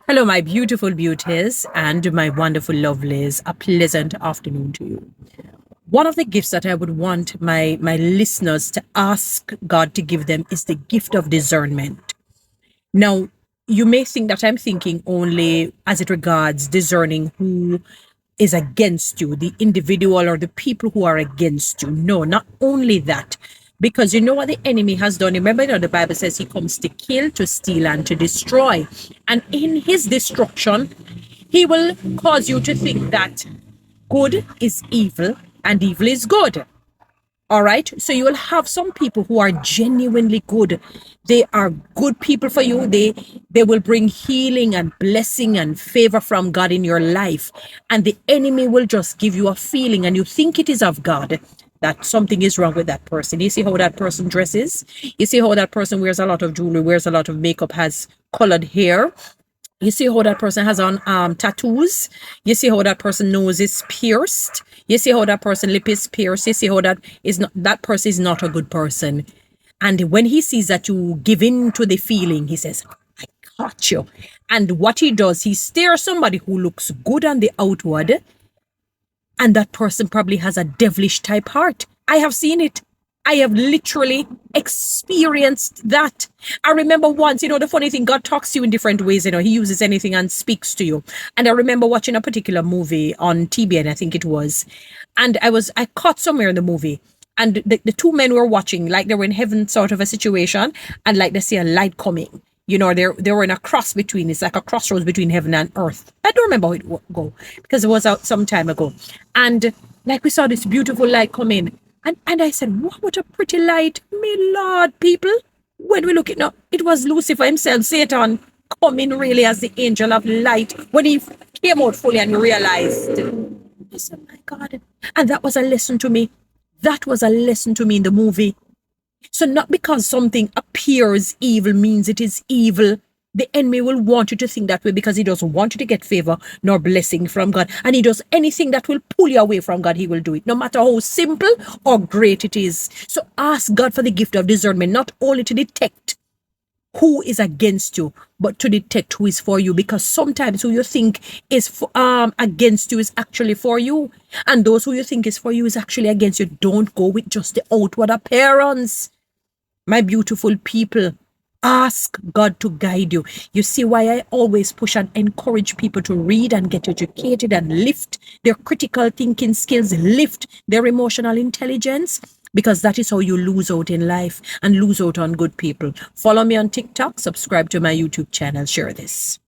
Hello, my beautiful beauties and my wonderful lovelies. A pleasant afternoon to you. One of the gifts that I would want my listeners to ask God to give them is the gift of discernment. Now, you may think that I'm thinking only as it regards discerning who is against you, the individual or the people who are against you. No, not only that. Because you know what the enemy has done. Remember, the Bible says he comes to kill, to steal, and to destroy. And in his destruction, he will cause you to think that good is evil and evil is good. All right. So you will have some people who are genuinely good. They are good people for you. They will bring healing and blessing and favor from God in your life. And the enemy will just give you a feeling and you think it is of God that something is wrong with that person. You see how that person dresses? You see how that person wears a lot of jewelry, wears a lot of makeup, has colored hair. You see how that person has on tattoos. You see how that person nose is pierced. You see how that person lip is pierced. You see how that person is not a good person. And when he sees that you give in to the feeling, he says, I caught you. And what he does, he stares somebody who looks good on the outward, and that person probably has a devilish type heart. I have seen it. I have literally experienced that. I remember once, the funny thing, God talks to you in different ways. He uses anything and speaks to you. And I remember watching a particular movie on TBN, I think it was. And I caught somewhere in the movie. And the two men were watching, like they were in heaven sort of a situation. And like they see a light coming. They were in a cross between, it's like a crossroads between heaven and earth. I don't remember how it would go because it was out some time ago. And like we saw this beautiful light come in. And I said, wow, what a pretty light. My Lord, people. When we look at it, it was Lucifer himself, Satan, coming really as the angel of light. When he came out fully and realized, I said, my God. And that was a lesson to me. That was a lesson to me in the movie. So not because something appears evil means it is evil. The enemy will want you to think that way because he doesn't want you to get favor nor blessing from God. And he does anything that will pull you away from God, he will do it, no matter how simple or great it is. So ask God for the gift of discernment, not only to detect who is against you, but to detect who is for you. Because sometimes who you think is against you is actually for you. And those who you think is for you is actually against you. Don't go with just the outward appearance. My beautiful people, ask God to guide you. You see why I always push and encourage people to read and get educated and lift their critical thinking skills, lift their emotional intelligence, because that is how you lose out in life and lose out on good people. Follow me on TikTok, subscribe to my YouTube channel, share this.